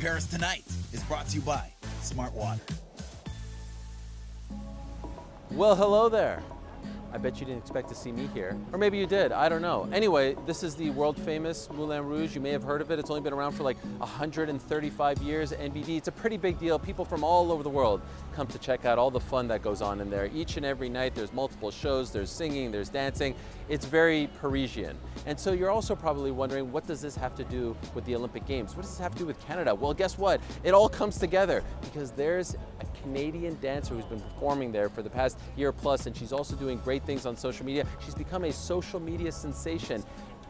Paris Tonight is brought to you by Smartwater. Well, hello there. I bet you didn't expect to see me here. Or maybe you did, I don't know. Anyway, this is the world famous Moulin Rouge. You may have heard of it. It's only been around for like 135 years, NBD. It's a pretty big deal. People from all over the world come to check out all the fun that goes on in there. Each and every night there's multiple shows, there's singing, there's dancing. It's very Parisian. And so you're also probably wondering, what does this have to do with the Olympic Games? What does this have to do with Canada? Well, guess what? It all comes together because there's a Canadian dancer who's been performing there for the past year plus, and she's also doing great things on social media. She's become a social media sensation.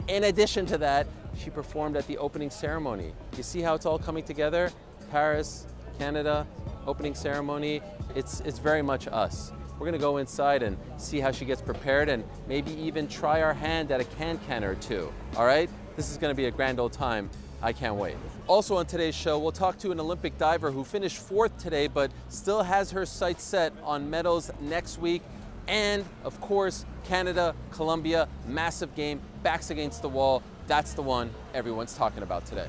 In addition to that, she performed at the opening ceremony. You see how it's all coming together? Paris, Canada, opening ceremony. It's very much us. We're gonna go inside and see how she gets prepared and maybe even try our hand at a can or two, all right? This is gonna be a grand old time. I can't wait. Also on today's show, we'll talk to an Olympic diver who finished 4th today, but still has her sights set on medals next week. And of course, Canada, Colombia, massive game, backs against the wall. That's the one everyone's talking about today.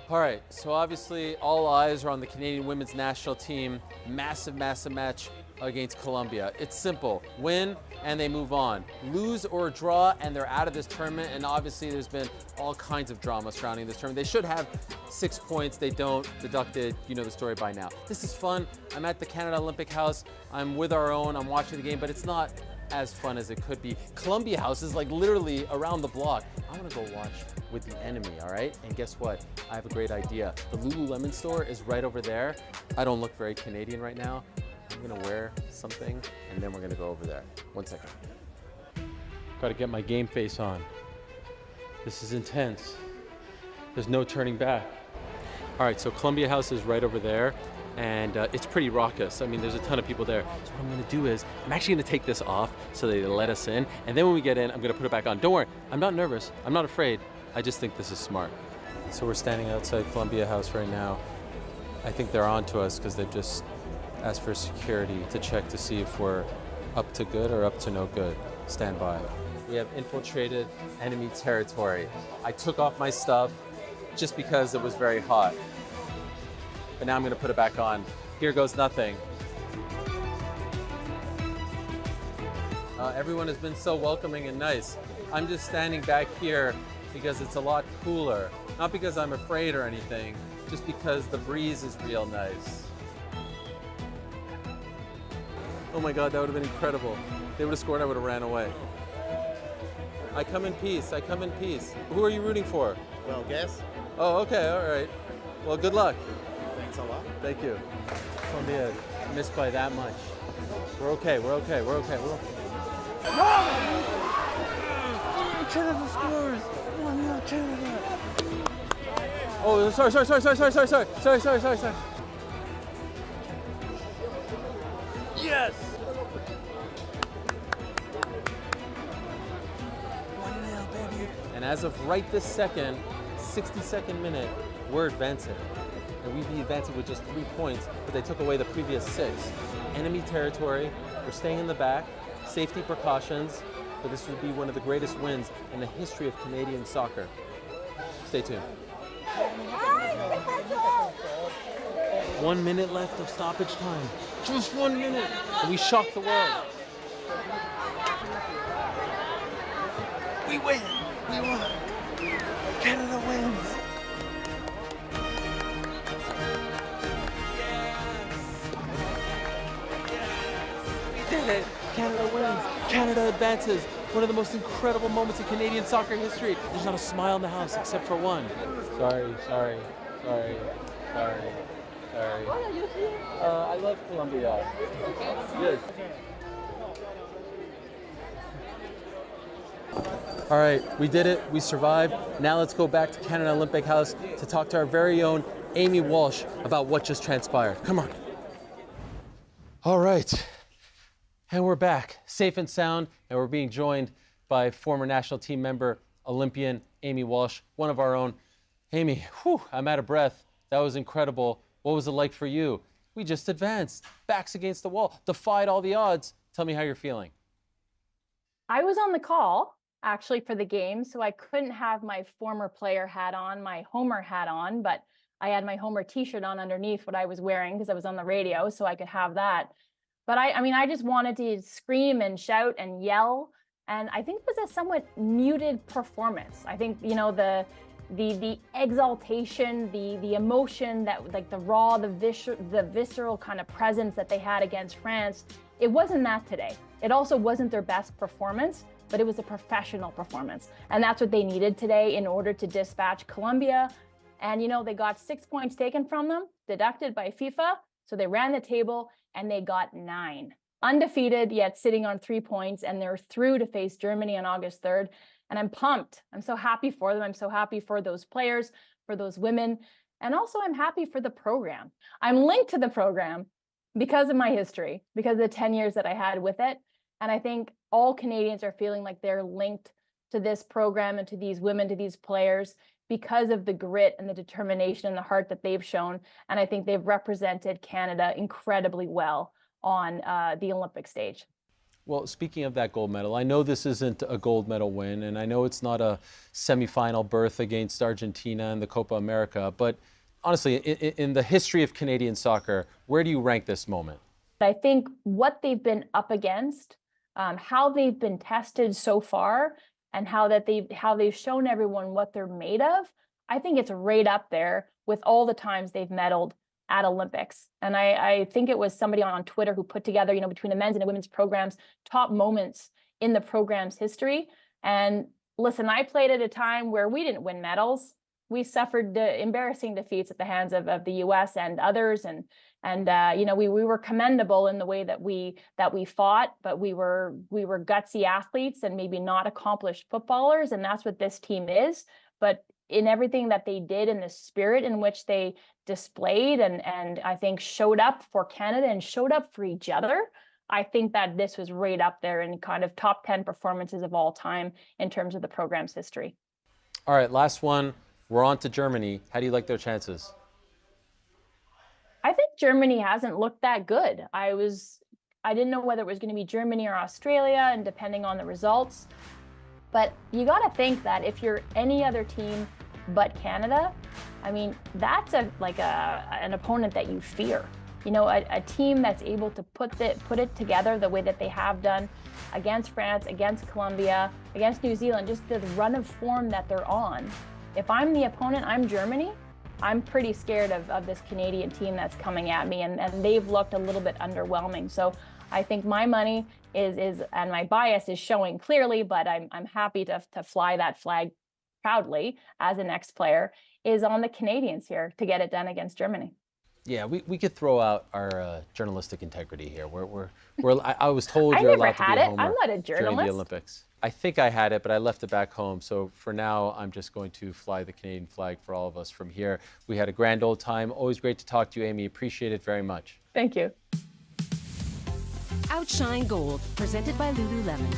All right, so obviously all eyes are on the Canadian women's national team. Massive, massive match against Colombia. It's simple, win and they move on. Lose or draw and they're out of this tournament, and obviously there's been all kinds of drama surrounding this tournament. They should have 6 points, they don't, deducted, you know the story by now. This is fun. I'm at the Canada Olympic House. I'm with our own, I'm watching the game, but it's not as fun as it could be. Colombia House is like literally around the block. I'm gonna go watch with the enemy, all right? And guess what? I have a great idea. The Lululemon store is right over there. I don't look very Canadian right now. I'm gonna wear something and then we're gonna go over there. 1 second. Gotta get my game face on. This is intense. There's no turning back. All right, so Colombia House is right over there, and it's pretty raucous. I mean, there's a ton of people there. So what I'm gonna do is, I'm actually gonna take this off so they let us in, and then when we get in, I'm gonna put it back on. Don't worry, I'm not nervous, I'm not afraid. I just think this is smart. So we're standing outside Colombia House right now. I think they're on to us because they've just asked for security to check to see if we're up to good or up to no good. Stand by. We have infiltrated enemy territory. I took off my stuff just because it was very hot. But now I'm gonna put it back on. Here goes nothing. Everyone has been so welcoming and nice. I'm just standing back here because it's a lot cooler. Not because I'm afraid or anything, just because the breeze is real nice. Oh my God, that would have been incredible. They would have scored, I would have ran away. I come in peace, I come in peace. Who are you rooting for? Well, guess. Oh, okay, all right. Well, good luck. Thanks a lot. Thank you. Colombia missed by that much. We're okay, we're okay, we're okay, we're okay. Canada scores! 1-0 Canada! Oh, sorry. Yes! 1-0, baby. And as of right this second, 62nd minute, we're advancing. And we'd be advancing with just 3 points, but they took away the previous 6. Enemy territory, we're staying in the back, safety precautions, but this would be one of the greatest wins in the history of Canadian soccer. Stay tuned. 1 minute left of stoppage time. Just 1 minute, and we shocked the world. We win! We won! Canada wins! We did it! Canada wins! Canada advances! One of the most incredible moments in Canadian soccer history. There's not a smile in the house except for one. Sorry. I love Colombia. Yes. All right, we did it. We survived. Now let's go back to Canada Olympic House to talk to our very own Amy Walsh about what just transpired. Come on. All right. And we're back, safe and sound, and we're being joined by former national team member, Olympian Amy Walsh, one of our own. Amy, whew, I'm out of breath. That was incredible. What was it like for you? We just advanced, backs against the wall, defied all the odds. Tell me how you're feeling. I was on the call, actually, for the game, so I couldn't have my former player hat on, my Homer hat on, but I had my Homer t-shirt on underneath what I was wearing because I was on the radio, so I could have that. But I mean, I just wanted to scream and shout and yell. And I think it was a somewhat muted performance. I think, you know, the exaltation, the emotion, that like the raw, the visceral kind of presence that they had against France, it wasn't that today. It also wasn't their best performance, but it was a professional performance. And that's what they needed today in order to dispatch Colombia. And, you know, they got 6 points taken from them, deducted by FIFA. So they ran the table and they got 9. Undefeated, yet sitting on 3 points, and they're through to face Germany on August 3rd. And I'm pumped. I'm so happy for them. I'm so happy for those players, for those women. And also I'm happy for the program. I'm linked to the program because of my history, because of the 10 years that I had with it. And I think all Canadians are feeling like they're linked to this program and to these women, to these players, because of the grit and the determination and the heart that they've shown. And I think they've represented Canada incredibly well on the Olympic stage. Well, speaking of that gold medal, I know this isn't a gold medal win, and I know it's not a semifinal berth against Argentina in the Copa America, but honestly, in the history of Canadian soccer, where do you rank this moment? I think what they've been up against, how they've been tested so far, and how they've shown everyone what they're made of, I think it's right up there with all the times they've medaled at Olympics. And I think it was somebody on Twitter who put together, you know, between the men's and the women's programs, top moments in the program's history. And listen, I played at a time where we didn't win medals. We suffered embarrassing defeats at the hands of the US and others. And you know, we were commendable in the way that we fought, but we were gutsy athletes and maybe not accomplished footballers. And that's what this team is. But in everything that they did, in the spirit in which they displayed and I think showed up for Canada and showed up for each other, I think that this was right up there in kind of top 10 performances of all time in terms of the program's history. All right, last one. We're on to Germany. How do you like their chances? I think Germany hasn't looked that good. I didn't know whether it was going to be Germany or Australia, and depending on the results. But you got to think that if you're any other team but Canada, I mean, that's an opponent that you fear. You know, a team that's able to put it together the way that they have done against France, against Colombia, against New Zealand, just the run of form that they're on. If I'm the opponent, I'm Germany, I'm pretty scared of this Canadian team that's coming at me, and they've looked a little bit underwhelming. So I think my money is and my bias is showing clearly, but I'm happy to fly that flag proudly as an ex-player, is on the Canadians here to get it done against Germany. Yeah, we could throw out our journalistic integrity here. I was told I you're never allowed to be had a it. homer I'm not a during the journalist. Olympics. I think I had it, but I left it back home. So for now, I'm just going to fly the Canadian flag for all of us from here. We had a grand old time. Always great to talk to you, Amy. Appreciate it very much. Thank you. Outshine Gold, presented by Lululemon.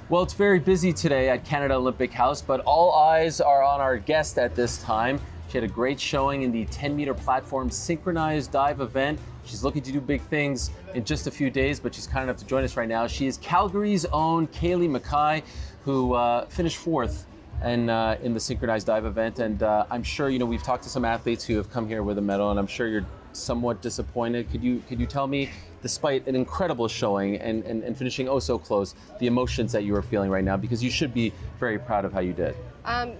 Well, it's very busy today at Canada Olympic House, but all eyes are on our guest at this time. She had a great showing in the 10-meter platform synchronized dive event. She's looking to do big things in just a few days, but she's kind enough to join us right now. She is Calgary's own Caeli McKay, who finished fourth in the synchronized dive event. And I'm sure, you know, we've talked to some athletes who have come here with a medal, and I'm sure you're somewhat disappointed. Could you tell me, despite an incredible showing and finishing oh so close, the emotions that you are feeling right now? Because you should be very proud of how you did.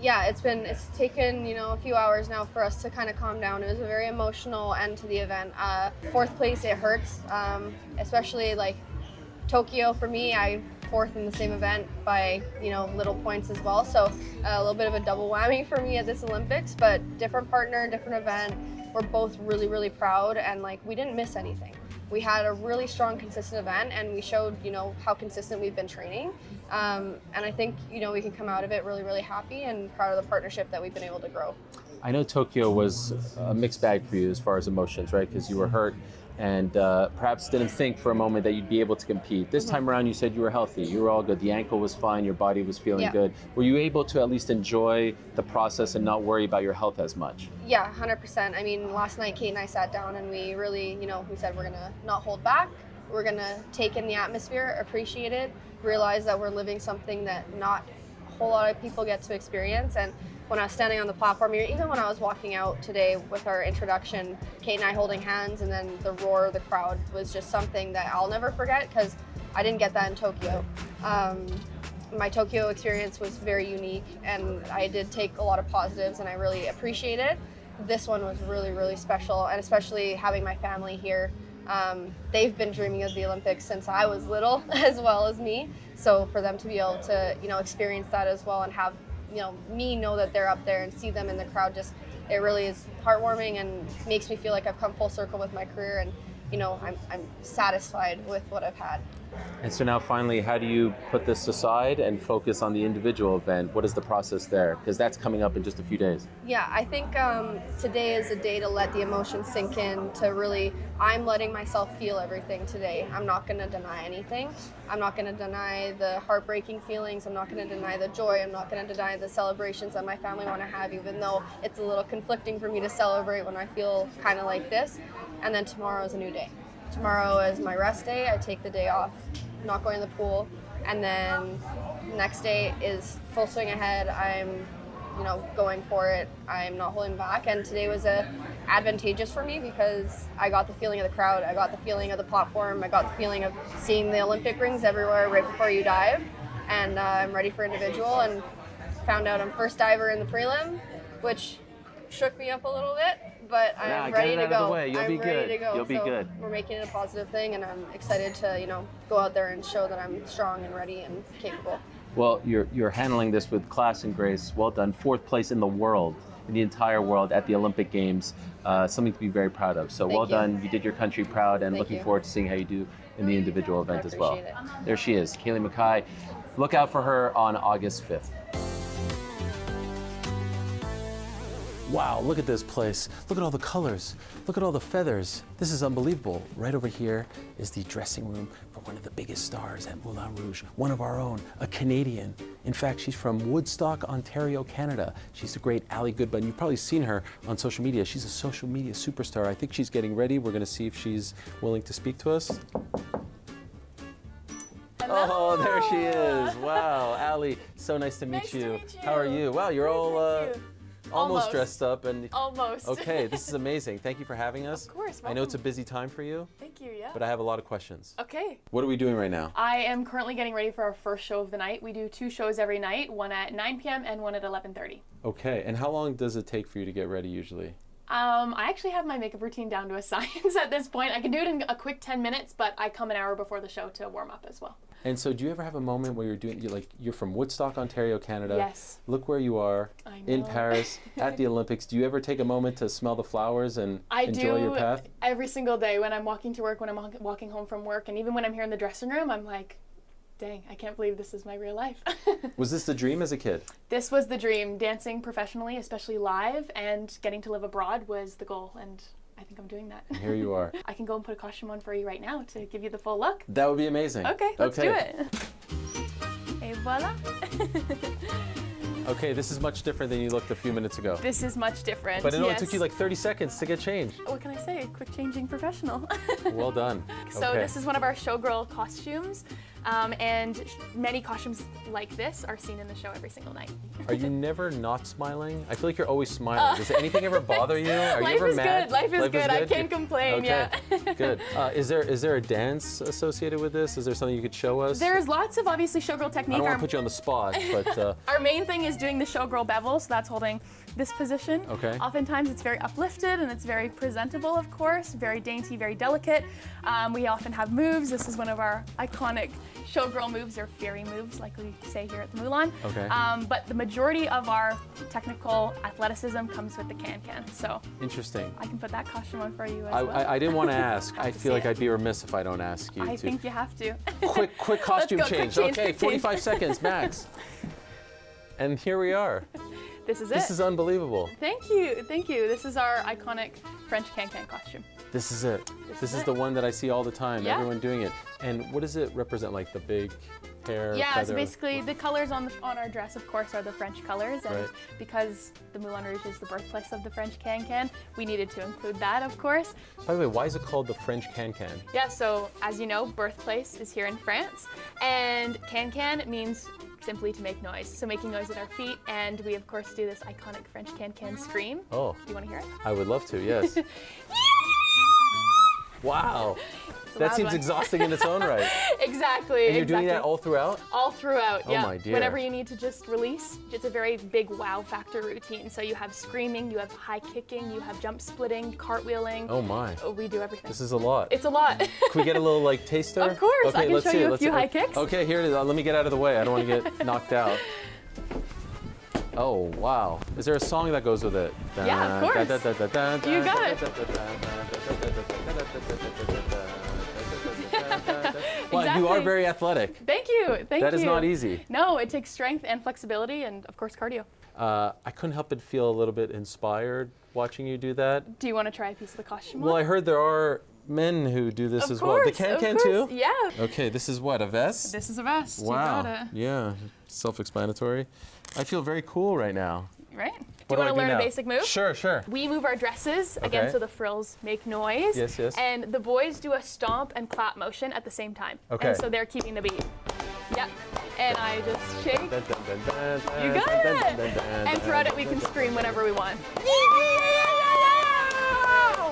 Yeah, it's taken, you know, a few hours now for us to kind of calm down. It was a very emotional end to the event. Fourth place, it hurts, especially like Tokyo for me. I fourth in the same event by, you know, little points as well. So a little bit of a double whammy for me at this Olympics, but different partner, different event. We're both really, really proud, and like we didn't miss anything. We had a really strong, consistent event, and we showed, you know, how consistent we've been training. And I think, you know, we can come out of it really, really happy and proud of the partnership that we've been able to grow. I know Tokyo was a mixed bag for you as far as emotions, right? Because you were hurt and perhaps didn't think for a moment that you'd be able to compete. This time around, you said you were healthy. You were all good. The ankle was fine. Your body was feeling good. Were you able to at least enjoy the process and not worry about your health as much? Yeah, 100%. I mean, last night, Kate and I sat down and we really, you know, we said we're going to not hold back. We're going to take in the atmosphere, appreciate it, realize that we're living something that not whole lot of people get to experience. And when I was standing on the platform, even when I was walking out today with our introduction, Kate and I holding hands, and then the roar of the crowd was just something that I'll never forget, because I didn't get that in Tokyo. My Tokyo experience was very unique, and I did take a lot of positives, and I really appreciate it. This one was really, really special, and especially having my family here. They've been dreaming of the Olympics since I was little, as well as me. So for them to be able to, experience that as well, and have, me know that they're up there and see them in the crowd, it really is heartwarming and makes me feel like I've come full circle with my career, and I'm satisfied with what I've had. And so now finally, how do you put this aside and focus on the individual event? What is the process there? Because that's coming up in just a few days. Yeah, I think today is a day to let the emotions sink in, to really, I'm letting myself feel everything today. I'm not going to deny anything. I'm not going to deny the heartbreaking feelings. I'm not going to deny the joy. I'm not going to deny the celebrations that my family want to have, even though it's a little conflicting for me to celebrate when I feel kind of like this. And then tomorrow is a new day. Tomorrow is my rest day. I take the day off, not going to the pool. And then next day is full swing ahead. I'm, going for it. I'm not holding back. And today was advantageous for me, because I got the feeling of the crowd. I got the feeling of the platform. I got the feeling of seeing the Olympic rings everywhere right before you dive. And I'm ready for individual, and found out I'm first diver in the prelim, which shook me up a little bit. But I'm ready to go. You'll be good. You'll be good. We're making it a positive thing, and I'm excited to, go out there and show that I'm strong and ready and capable. Well, you're handling this with class and grace. Well done. 4th place in the world, in the entire world at the Olympic Games. Something to be very proud of. So well done. You did your country proud, and looking forward to seeing how you do in the individual event as well. It. There she is, Caeli McKay. Look out for her on August 5th. Wow, look at this place. Look at all the colors. Look at all the feathers. This is unbelievable. Right over here is the dressing room for one of the biggest stars at Moulin Rouge, one of our own, a Canadian. In fact, she's from Woodstock, Ontario, Canada. She's the great Allie Goodbun. You've probably seen her on social media. She's a social media superstar. I think she's getting ready. We're gonna see if she's willing to speak to us. Hello. Oh, there she is. Wow, Allie, so nice to meet you. Nice to meet you. How are you? Wow, you're all almost dressed up and almost. Okay, this is amazing. Thank you for having us. Of course. I know it's a busy time for you. Thank you. Yeah. But I have a lot of questions. Okay. What are we doing right now? I am currently getting ready for our first show of the night. We do 2 shows every night, one at 9 p.m. and one at 11:30. Okay, and how long does it take for you to get ready usually? I actually have my makeup routine down to a science at this point. I can do it in a quick 10 minutes, but I come an hour before the show to warm up as well. And so do you ever have a moment where you're from Woodstock, Ontario, Canada? Yes. Look where you are, I know. in Paris, at the Olympics. Do you ever take a moment to smell the flowers and enjoy your path? I do every single day when I'm walking to work, when I'm walking home from work, and even when I'm here in the dressing room, I'm like, dang, I can't believe this is my real life. Was this the dream as a kid? This was the dream. Dancing professionally, especially live, and getting to live abroad was the goal, and I think I'm doing that. And here you are. I can go and put a costume on for you right now to give you the full look. That would be amazing. Okay, let's do it. Et voila. Okay, this is much different than you looked a few minutes ago. This is much different. But it only took you like 30 seconds to get changed. What can I say? Quick changing professional. Well done. So okay. This is one of our showgirl costumes, and many costumes like this are seen in the show every single night. Are you never not smiling? I feel like you're always smiling. Does anything ever bother you? Are you ever mad? Life is good. I can't complain. Okay. Yeah. Good. Is there a dance associated with this? Is there something you could show us? There's lots of obviously showgirl technique. I don't want to put you on the spot, but our main thing is doing the showgirl bevel, so that's holding this position. Okay. Oftentimes it's very uplifted and it's very presentable, of course, very dainty, very delicate. We often have moves. This is one of our iconic showgirl moves, or fairy moves, like we say here at the Moulin. Okay. But the majority of our technical athleticism comes with the can-can. So interesting. I can put that costume on for you as well. I didn't want to ask. I feel like I'd be remiss if I don't ask you. I think you have to. Quick costume change. Quick Okay, change. 45 seconds max. And here we are. This is it. This is unbelievable. Thank you, thank you. This is our iconic French can-can costume. This is it. This is the one that I see all the time, Yeah. everyone doing it. And what does it represent, like the big hair, Yeah, feather? so basically the colors on our dress, of course, are the French colors, and Right. because the Moulin Rouge is the birthplace of the French can-can, we needed to include that, of course. By the way, why is it called the French can-can? Yeah, so as you know, birthplace is here in France, and can-can means simply to make noise. So making noise with our feet, and we of course do this iconic French can-can scream. Oh. Do you want to hear it? I would love to, yes. Wow. a That loud seems one. exhausting in its own right. Exactly. And you're doing that all throughout? All throughout, Oh yeah. my dear. Whenever you need to just release, it's a very big wow factor routine. So you have screaming, you have high kicking, you have jump splitting, cartwheeling. Oh my. Oh, we do everything. This is a lot. It's a lot. Can we get a little like taster? Of course, Okay, I can let's show see you it. a Let's few see. high kicks. Okay, here it is. Let me get out of the way. I don't want to get knocked out. Oh, wow. Is there a song that goes with it? Yeah, of course. You got it. Well, you are Exactly. very athletic. Thank you. Thank you. That is not easy. No, it takes strength and flexibility and, of course, cardio. I couldn't help but feel a little bit inspired watching you do that. Do you want to try a piece of the costume Well, on? I heard there are men who do this Of as course, well. The can-can of too? course. Yeah. Okay, this is what, a vest? This is a vest. Wow. You got it. Yeah, self-explanatory. I feel very cool right now. Right? What do you want to I learn now? a basic move? Sure, sure. We move our dresses, again, Okay. so the frills make noise. Yes, yes. And the boys do a stomp and clap motion at the same time. Okay. And so they're keeping the beat. Yep. And I just shake. Dun, dun, dun, dun, dun, You got dun, dun, it! dun, dun, And dun, throughout it, dun, we dun, can dun. scream whenever we want.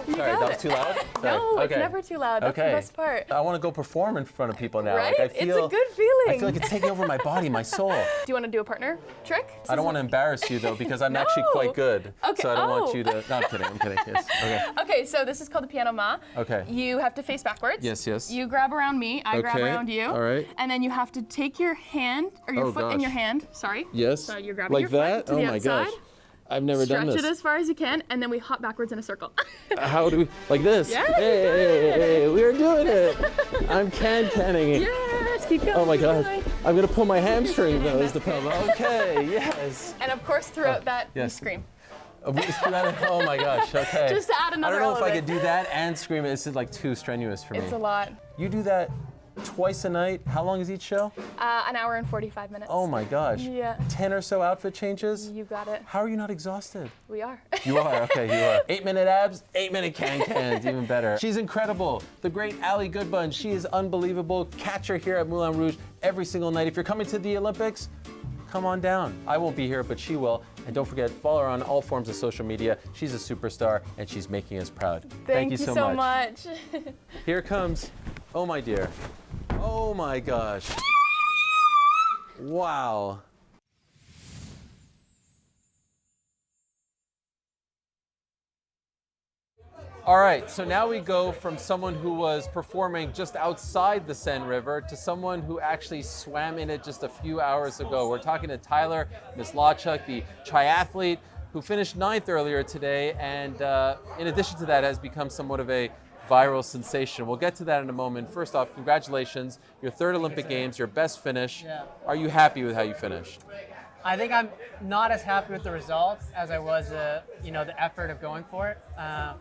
You Sorry, got that was it. too loud? Sorry. No, it's Okay. never too loud. That's Okay. the best part. I want to go perform in front of people now. Right? Like, I feel, It's a good feeling. I feel like it's taking over my body, my soul. Do you want to do a partner trick? I don't want to embarrass you though, because I'm actually No. quite good. Okay, So I don't want oh. you to. No, I'm kidding. I'm kidding. Yes. Okay. Okay, so this is called the piano ma. Okay. You have to face backwards. Yes, yes. You grab around me, I grab Okay, around you. all right. And then you have to take your hand, or your Oh, foot in your gosh. hand, sorry. Yes. So you're grabbing like your foot that? to Oh the my outside. gosh. I've never done Stretch this. it as far as you can, and then we hop backwards in a circle. How do we? Like this? Yeah, Hey, we're doing it. I'm can-canning. Yes, keep going. Oh my keep gosh. going. I'm gonna pull my hamstring though is the problem. Okay, yes. And of course, throughout that, you yes. scream. Oh my gosh, okay. Just to add I another don't know if I element. could do that and scream. This is like too strenuous for me. It's a lot. You do that twice a night. How long is each show? An hour and 45 minutes. Oh my gosh. Yeah. 10 or so outfit changes? You got it. How are you not exhausted? We are. You are, okay, you are. 8-minute abs, 8-minute can-cans, even better. She's incredible. The great Allie Goodbun, she is unbelievable. Catch her here at Moulin Rouge every single night. If you're coming to the Olympics, come on down. I won't be here, but she will. And don't forget, follow her on all forms of social media. She's a superstar, and she's making us proud. Thank you so much. Here comes, oh my dear. Oh my gosh. Wow. All right, so now we go from someone who was performing just outside the Seine River to someone who actually swam in it just a few hours ago. We're talking to Tyler Mislawchuk, the triathlete who finished 9th earlier today, and in addition to that has become somewhat of a viral sensation. We'll get to that in a moment. First off, congratulations, your 3rd Olympic Games, your best finish. Yeah. Are you happy with how you finished? I think I'm not as happy with the results as I was, the effort of going for it.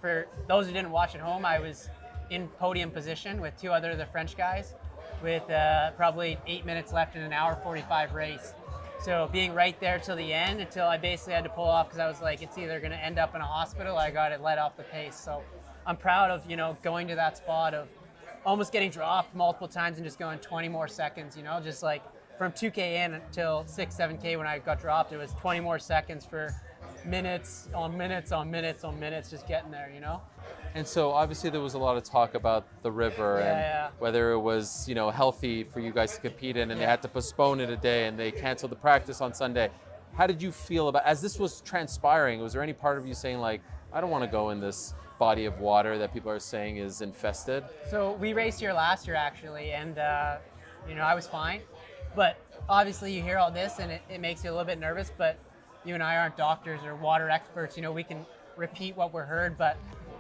For those who didn't watch at home, I was in podium position with 2 other of the French guys with probably 8 minutes left in an hour 45 race. So being right there till the end, until I basically had to pull off because I was like, it's either going to end up in a hospital or I got it let off the pace. So I'm proud of, going to that spot of almost getting dropped multiple times and just going 20 more seconds, just like from 2K in until 6, 7K when I got dropped, it was 20 more seconds for minutes on minutes on minutes on minutes just getting there, And so obviously there was a lot of talk about the river and Yeah. whether it was, healthy for you guys to compete in, and they had to postpone it a day and they canceled the practice on Sunday. How did you feel about, as this was transpiring, was there any part of you saying like, I don't want to go in this body of water that people are saying is infested? So we raced here last year actually, and I was fine. But obviously you hear all this and it makes you a little bit nervous, but you and I aren't doctors or water experts, we can repeat what we're heard, but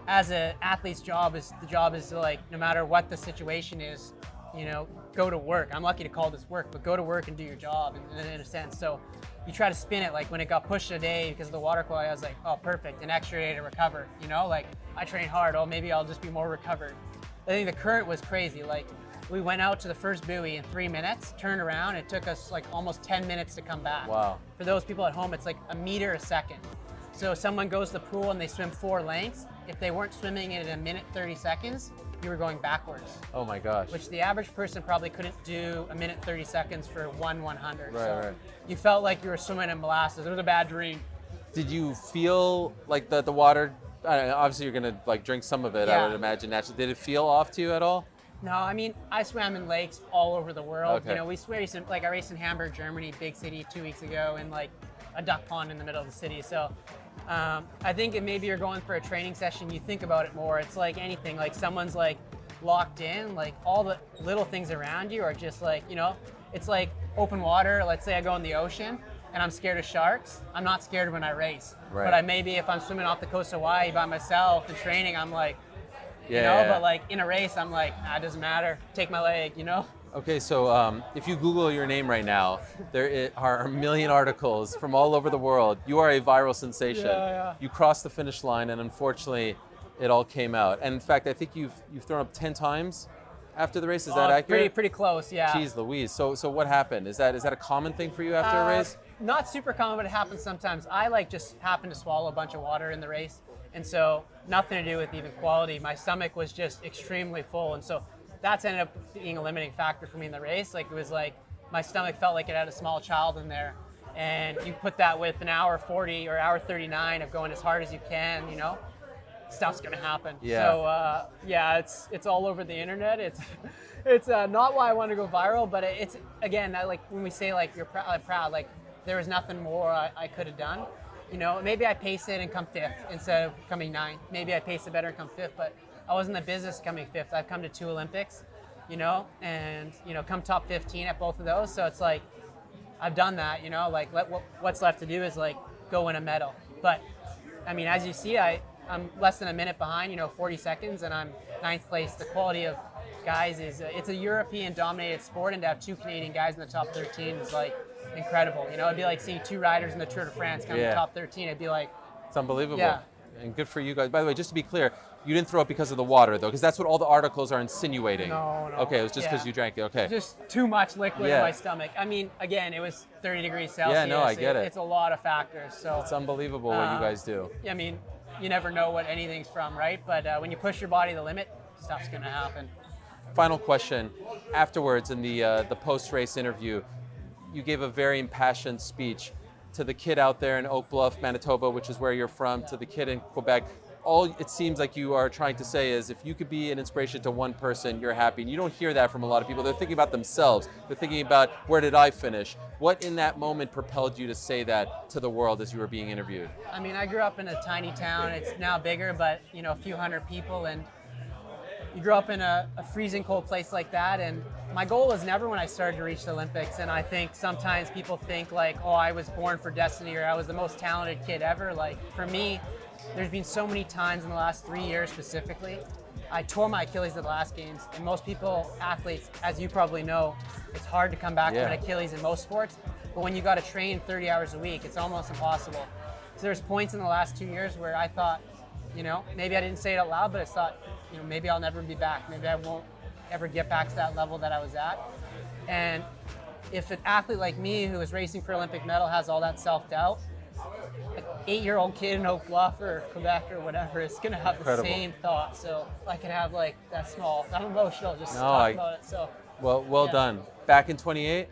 as an athlete's job is to, like, no matter what the situation is, go to work. I'm lucky to call this work, but go to work and do your job in a sense. So you try to spin it, like when it got pushed a day because of the water quality, I was like, oh, perfect, an extra day to recover, like I train hard, oh, maybe I'll just be more recovered. I think the current was crazy, like we went out to the first buoy in 3 minutes, turned around, it took us like almost 10 minutes to come back. Wow. For those people at home, it's like a meter a second. So someone goes to the pool and they swim 4 lengths. If they weren't swimming it in 1 minute 30 seconds, you were going backwards. Oh my gosh. Which the average person probably couldn't do 1 minute 30 seconds for 1/100. Right. You felt like you were swimming in molasses. It was a bad dream. Did you feel like the water, obviously you're gonna like drink some of it, I would imagine naturally. Did it feel off to you at all? No, I mean, I swam in lakes all over the world. Okay. You know, we raced in, like I raced in Hamburg, Germany, big city 2 weeks ago in like a duck pond in the middle of the city. So I think if maybe you're going for a training session, you think about it more. It's like anything, like someone's like locked in, like all the little things around you are just like, you know, it's like open water. Let's say I go in the ocean and I'm scared of sharks. I'm not scared when I race. Right. But I maybe if I'm swimming off the coast of Hawaii by myself and training, I'm like, you know, but like in a race, I'm like, it doesn't matter. Take my leg, you know? Okay, so if you Google your name right now, there are a million articles from all over the world. You are a viral sensation. Yeah. You crossed the finish line, and unfortunately, it all came out. And in fact, I think you've thrown up 10 times after the race. Is that accurate? Pretty close, yeah. Jeez Louise. So what happened? Is that a common thing for you after a race? Not super common, but it happens sometimes. I like just happened to swallow a bunch of water in the race, and so nothing to do with even quality. My stomach was just extremely full, and so that's ended up being a limiting factor for me in the race. Like it was like my stomach felt like it had a small child in there, and you put that with an hour 40 or hour 39 of going as hard as you can, you know, stuff's gonna happen. Yeah. So yeah, it's all over the internet. It's not why I want to go viral, but it's again like when we say like you're proud, like there was nothing more I could have done. You know, maybe I pace it and come 5th instead of coming 9th. Maybe I pace it better and come 5th, but I wasn't in the business of coming 5th. I've come to 2 Olympics, you know, and, you know, come top 15 at both of those. So it's like, I've done that, you know, like what's left to do is like go win a medal. But I mean, as you see, I'm less than a minute behind, you know, 40 seconds, and I'm 9th place. The quality of guys is, it's a European dominated sport, and to have 2 Canadian guys in the top 13 is like incredible. You know, it'd be like seeing 2 riders in the Tour de France come in the top 13. It'd be like, it's unbelievable. Yeah. And good for you guys. By the way, just to be clear, you didn't throw up because of the water, though, because that's what all the articles are insinuating. No. Okay, it was just because you drank it. Okay. Just too much liquid in my stomach. I mean, again, it was 30 degrees Celsius. Yeah, no, I get it. It's a lot of factors. So It's unbelievable what you guys do. I mean, you never know what anything's from, right? But when you push your body to the limit, stuff's gonna happen. Final question. Afterwards, in the post-race interview, you gave a very impassioned speech to the kid out there in Oak Bluff, Manitoba, which is where you're from, to the kid in Quebec. All it seems like you are trying to say is if you could be an inspiration to one person, you're happy. And you don't hear that from a lot of people. They're thinking about themselves. They're thinking about, where did I finish? What in that moment propelled you to say that to the world as you were being interviewed? I mean, I grew up in a tiny town. It's now bigger, but, you know, a few hundred people. And you grow up in a freezing cold place like that. And my goal was never when I started to reach the Olympics. And I think sometimes people think like, oh, I was born for destiny, or I was the most talented kid ever. Like for me, there's been so many times in the last 3 years specifically, I tore my Achilles at the last games. And most people, athletes, as you probably know, it's hard to come back from an Achilles in most sports. But when you got to train 30 hours a week, it's almost impossible. So there's points in the last 2 years where I thought, you know, maybe I didn't say it out loud, but I thought, you know, maybe I'll never be back. Maybe I won't ever get back to that level that I was at. And if an athlete like me who is racing for Olympic medal has all that self-doubt, an 8-year-old kid in Oak Bluff or Quebec or whatever is going to have the same thought. So if I could have like that small, I'm emotional just talking about it. So well done. Back in 28?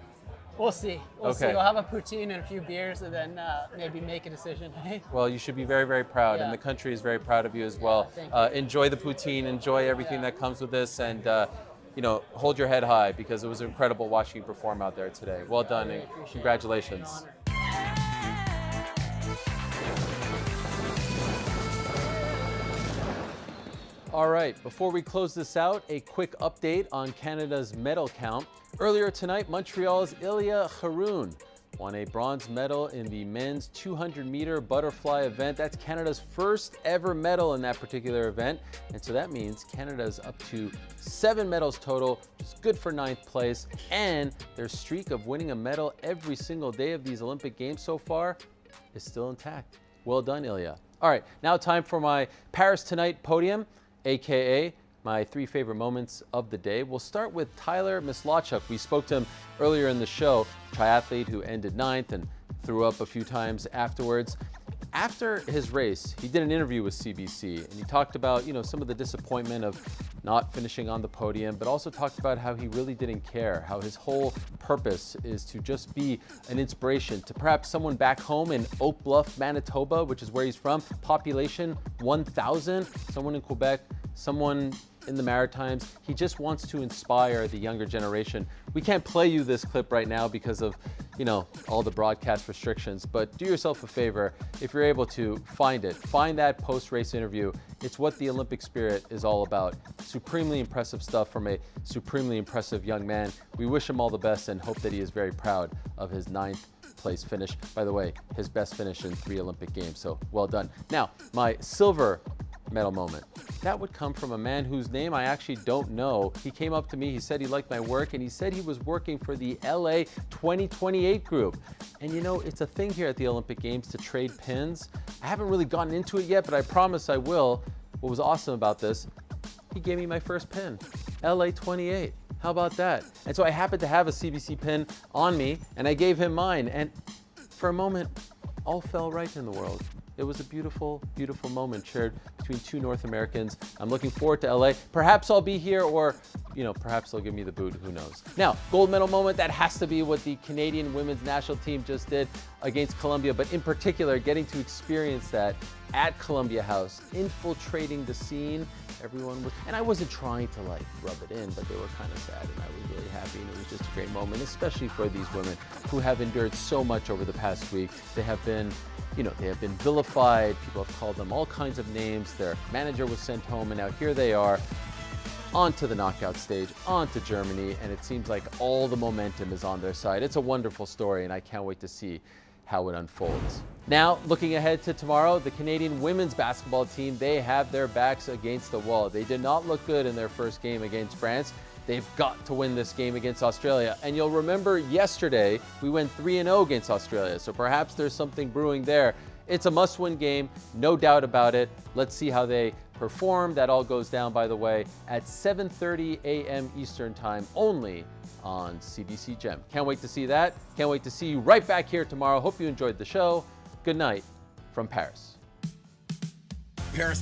We'll see. We'll see. We'll have a poutine and a few beers and then maybe make a decision. Well, you should be very, very proud, and Yeah. the country is very proud of you as well. Thank you. Enjoy the poutine, enjoy everything that comes with this, and you know, hold your head high because it was incredible watching you perform out there today. Well done, really and appreciate it. congratulations. It's an honor. All right, before we close this out, a quick update on Canada's medal count. Earlier tonight, Montreal's Ilya Haroun won a bronze medal in the men's 200-meter butterfly event. That's Canada's first ever medal in that particular event. And so that means Canada's up to 7 medals total, which is good for 9th place. And their streak of winning a medal every single day of these Olympic Games so far is still intact. Well done, Ilya. All right, now time for my Paris Tonight podium, AKA my 3 favorite moments of the day. We'll start with Tyler Mislawchuk. We spoke to him earlier in the show, triathlete who ended 9th and threw up a few times afterwards. After his race, he did an interview with CBC, and he talked about, some of the disappointment of not finishing on the podium, but also talked about how he really didn't care, how his whole purpose is to just be an inspiration to perhaps someone back home in Oak Bluff, Manitoba, which is where he's from, population 1,000, someone in Quebec, someone in the Maritimes. He just wants to inspire the younger generation. We can't play you this clip right now because of, all the broadcast restrictions, but do yourself a favor. If you're able to find it, find that post-race interview. It's what the Olympic spirit is all about. Supremely impressive stuff from a supremely impressive young man. We wish him all the best and hope that he is very proud of his 9th place finish. By the way, his best finish in 3 Olympic Games, so well done. Now, my silver medal moment. That would come from a man whose name I actually don't know. He came up to me, he said he liked my work, and he said he was working for the LA 2028 group. And it's a thing here at the Olympic Games to trade pins. I haven't really gotten into it yet, but I promise I will. What was awesome about this, he gave me my first pin, LA 28. How about that? And so I happened to have a CBC pin on me, and I gave him mine. And for a moment, all fell right in the world. It was a beautiful, beautiful moment shared between 2 North Americans. I'm looking forward to LA. Perhaps I'll be here, or, perhaps they'll give me the boot, who knows. Now, gold medal moment, that has to be what the Canadian women's national team just did against Colombia, but in particular, getting to experience that at Colombia House, infiltrating the scene. Everyone was, and I wasn't trying to rub it in, but they were kind of sad, and I was really happy, and it was just a great moment, especially for these women who have endured so much over the past week. They have been vilified. People have called them all kinds of names. Their manager was sent home, and now here they are, onto the knockout stage, onto Germany, and it seems like all the momentum is on their side. It's a wonderful story, and I can't wait to see how it unfolds. Now, looking ahead to tomorrow, the Canadian women's basketball team, they have their backs against the wall. They did not look good in their first game against France. They've got to win this game against Australia. And you'll remember yesterday, we went 3-0 against Australia. So perhaps there's something brewing there. It's a must-win game, no doubt about it. Let's see how they perform. That all goes down, by the way, at 7:30 a.m. Eastern Time only on CBC Gem. Can't wait to see that. Can't wait to see you right back here tomorrow. Hope you enjoyed the show. Good night from Paris. Paris